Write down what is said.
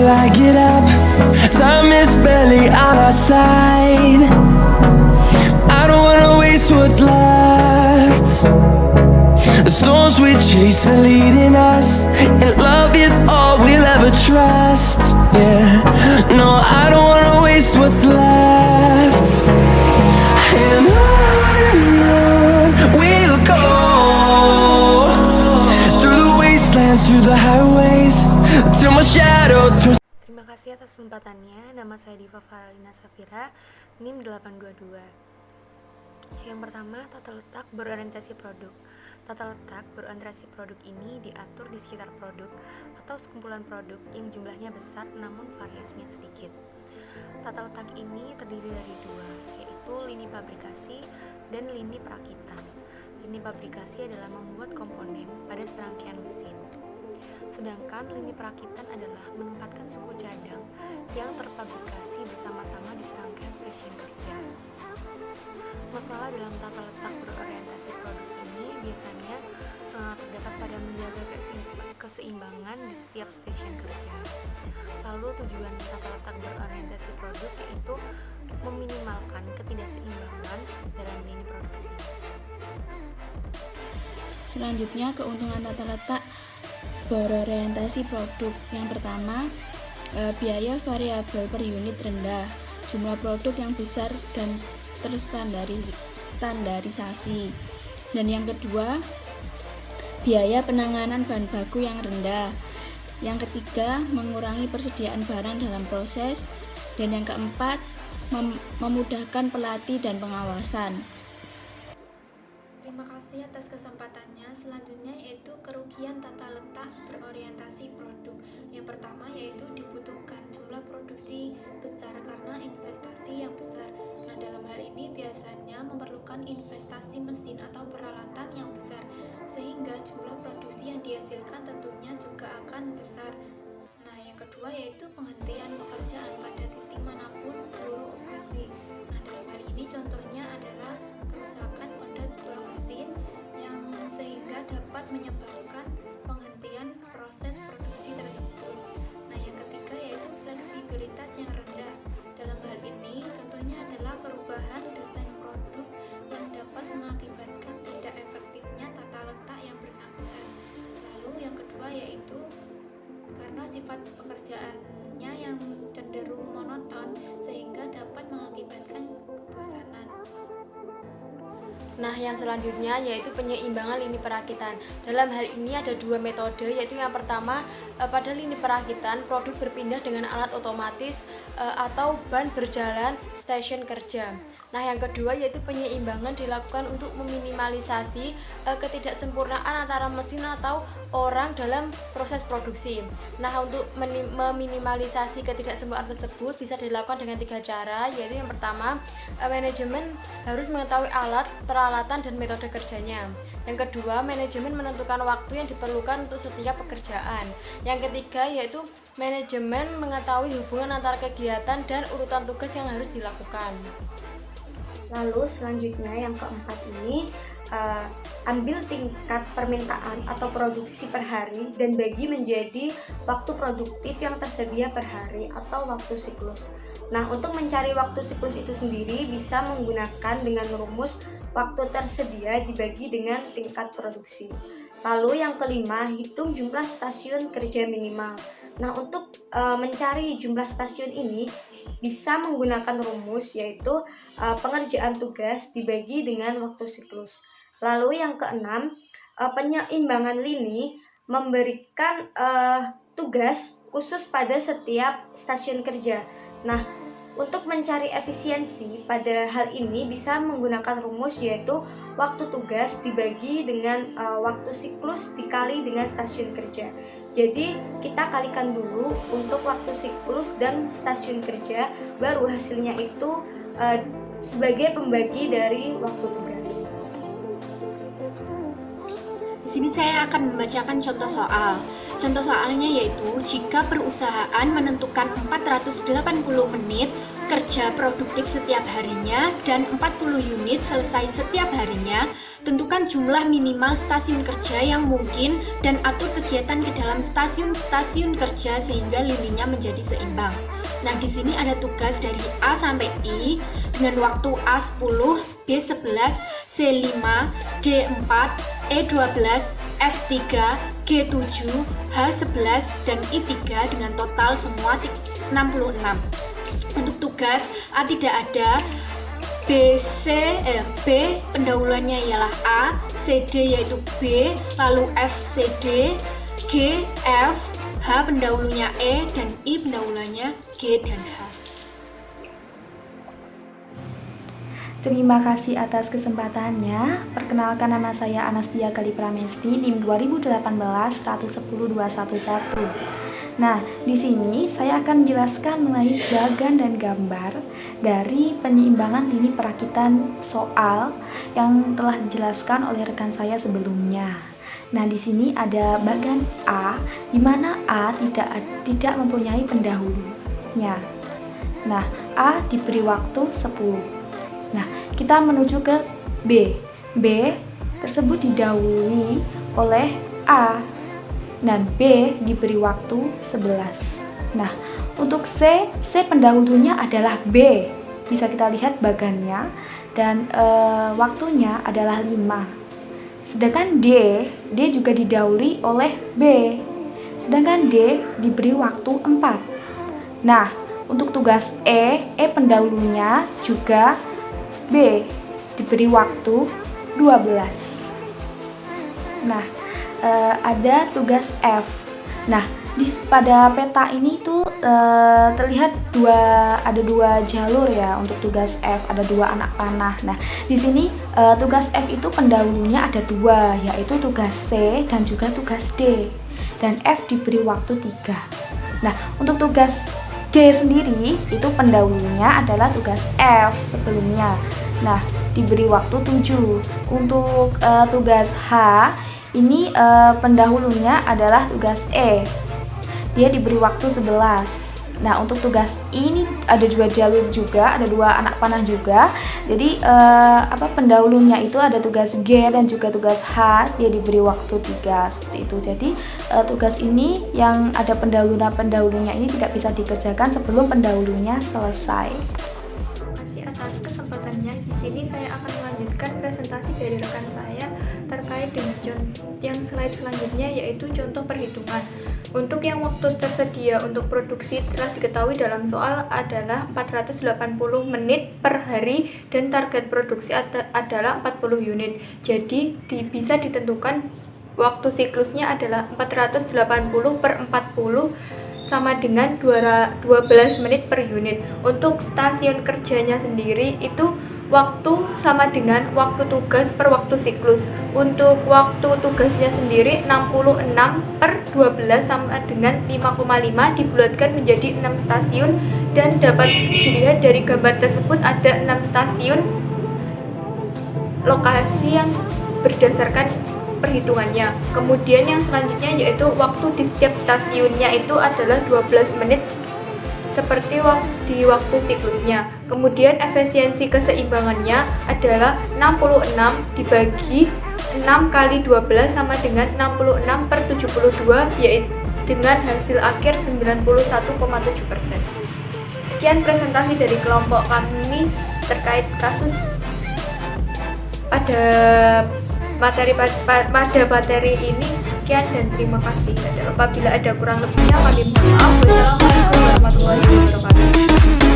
till I get up. Time is barely on our side. I don't wanna waste what's left. The storms we chase are leading us, and love is all we'll ever trust. Yeah, no, I don't wanna waste what's left. And on we'll go, through the wastelands, through the highways, till my shadow turns. Terima kasih atas kesempatannya. Nama saya Diva Faralina Safira, NIM 822. Yang pertama, tata letak berorientasi produk. Tata letak berorientasi produk ini diatur di sekitar produk atau sekumpulan produk yang jumlahnya besar namun variasinya sedikit. Tata letak ini terdiri dari dua, yaitu lini pabrikasi dan lini perakitan. Lini pabrikasi adalah membuat komponen pada serangkaian mesin. Sedangkan lini perakitan adalah menempatkan suku cadang yang terpabrikasi bersama-sama di serangkaian stasiun kerja. Masalah dalam tata letak berorientasi produk ini biasanya terdapat pada menjaga keseimbangan di setiap stasiun kerja. Lalu tujuan tata letak berorientasi produk yaitu meminimalkan ketidakseimbangan dalam lini produksi. Selanjutnya, keuntungan tata letak berorientasi produk. Yang pertama, biaya variabel per unit rendah, jumlah produk yang besar dan terstandarisasi. Dan yang kedua, biaya penanganan bahan baku yang rendah. Yang ketiga, mengurangi persediaan barang dalam proses. Dan yang keempat, memudahkan pelatih dan pengawasan. Terima kasih atas kesempatannya. Selanjutnya yaitu kerugian tata letak berorientasi produk. Yang pertama yaitu dibutuhkan jumlah produksi besar karena investasi yang besar. Nah, dalam hal ini biasanya memerlukan investasi mesin atau peralatan yang besar, sehingga jumlah produksi yang dihasilkan tentunya juga akan besar. Nah, yang kedua yaitu penghentian pekerjaan pada titik manapun seluruh operasi. Nah, dalam hal ini contohnya adalah kerusakan pada sebuah mesin yang sehingga dapat menyebabkan penghentian proses produksi tersebut. Nah, yang ketiga yaitu fleksibilitas yang rendah. Dalam hal ini tentunya adalah perubahan desain produk yang dapat mengakibatkan tidak efektifnya tata letak yang bersangkutan. Lalu yang kedua yaitu karena sifat pekerjaannya yang cenderung monoton sehingga dapat mengakibatkan kebosanan. Nah, yang selanjutnya yaitu penyeimbangan lini perakitan. Dalam hal ini ada dua metode, yaitu yang pertama pada lini perakitan produk berpindah dengan alat otomatis atau ban berjalan stasiun kerja. Nah, yang kedua yaitu penyeimbangan dilakukan untuk meminimalisasi ketidaksempurnaan antara mesin atau orang dalam proses produksi. Nah, untuk meminimalisasi ketidaksempurnaan tersebut bisa dilakukan dengan tiga cara, yaitu yang pertama, manajemen harus mengetahui alat, peralatan, dan metode kerjanya. Yang kedua, manajemen menentukan waktu yang diperlukan untuk setiap pekerjaan. Yang ketiga yaitu manajemen mengetahui hubungan antara kegiatan dan urutan tugas yang harus dilakukan. Lalu selanjutnya yang keempat ini, ambil tingkat permintaan atau produksi per hari dan bagi menjadi waktu produktif yang tersedia per hari atau waktu siklus. Nah, untuk mencari waktu siklus itu sendiri bisa menggunakan dengan rumus waktu tersedia dibagi dengan tingkat produksi. Lalu yang kelima, hitung jumlah stasiun kerja minimal. Nah, untuk mencari jumlah stasiun ini bisa menggunakan rumus yaitu pengerjaan tugas dibagi dengan waktu siklus. Lalu yang keenam, penyeimbangan lini memberikan tugas khusus pada setiap stasiun kerja. Nah, untuk mencari efisiensi pada hal ini bisa menggunakan rumus yaitu waktu tugas dibagi dengan waktu siklus dikali dengan stasiun kerja. Jadi kita kalikan dulu untuk waktu siklus dan stasiun kerja, baru hasilnya itu sebagai pembagi dari waktu tugas. Di sini saya akan membacakan contoh soal. Contoh soalnya yaitu jika perusahaan menentukan 480 menit kerja produktif setiap harinya dan 40 unit selesai setiap harinya. Tentukan jumlah minimal stasiun kerja yang mungkin dan atur kegiatan ke dalam stasiun-stasiun kerja sehingga lininya menjadi seimbang. Nah, di sini ada tugas dari A sampai I dengan waktu A10, B11, C5, D4, E12, F3, G7, H11, dan I3 dengan total semua 66. Untuk tugas A tidak ada, B pendahuluannya ialah A, CD yaitu B, lalu F, CD, G, F, H pendahulunya E, dan I pendahulunya G dan H. Terima kasih atas kesempatannya. Perkenalkan, nama saya Anastia Gali Pramesti, NIM 2018-110-211. Nah, di sini saya akan menjelaskan mengenai bagan dan gambar dari penyeimbangan lini perakitan soal yang telah dijelaskan oleh rekan saya sebelumnya. Nah, di sini ada bagan A, di mana A tidak mempunyai pendahulunya. Nah, A diberi waktu 10. Nah, kita menuju ke B. B tersebut didahului oleh A dan B diberi waktu 11. Nah, untuk C pendahulunya adalah B. Bisa kita lihat bagannya dan waktunya adalah 5. Sedangkan D juga didahului oleh B. Sedangkan D diberi waktu 4. Nah, untuk tugas E pendahulunya juga B diberi waktu 12. Nah, ada tugas F. Nah, pada peta ini tuh terlihat ada dua jalur ya untuk tugas F, ada 2 anak panah. Nah, di sini tugas F itu pendahulunya ada 2, yaitu tugas C dan juga tugas D. Dan F diberi waktu 3. Nah, untuk tugas G sendiri itu pendahulunya adalah tugas F sebelumnya. Nah, diberi waktu 7. Untuk tugas H ini pendahulunya adalah tugas E. Dia diberi waktu 11. Nah, untuk tugas ini ada 2 jalur juga, ada 2 anak panah juga. Jadi pendahulunya itu ada tugas G dan juga tugas H, dia diberi waktu 3 seperti itu. Jadi tugas ini yang ada pendahulunya ini tidak bisa dikerjakan sebelum pendahulunya selesai. Terima kasih atas kesempatannya. Di sini saya akan melanjutkan presentasi dari rekan saya terkait dengan yang slide selanjutnya, yaitu contoh perhitungan. Untuk yang waktu tersedia untuk produksi telah diketahui dalam soal adalah 480 menit per hari dan target produksi adalah 40 unit. Jadi bisa ditentukan waktu siklusnya adalah 480 per 40 sama dengan 12 menit per unit. Untuk stasiun kerjanya sendiri itu waktu sama dengan waktu tugas per waktu siklus. Untuk waktu tugasnya sendiri 66 per 12 sama dengan 5,5 dibulatkan menjadi 6 stasiun, dan dapat dilihat dari gambar tersebut ada 6 stasiun lokasi yang berdasarkan perhitungannya. Kemudian yang selanjutnya yaitu waktu di setiap stasiunnya itu adalah 12 menit seperti di waktu siklusnya. Kemudian efisiensi keseimbangannya adalah 66 dibagi 6 kali 12 sama dengan 66 per 72, yaitu dengan hasil akhir 91,7%. Sekian presentasi dari kelompok kami terkait kasus pada materi ini. Sekian dan terima kasih. Apabila ada kurang lebihnya kami mohon maaf. Wassalamualaikum warahmatullahi wabarakatuh.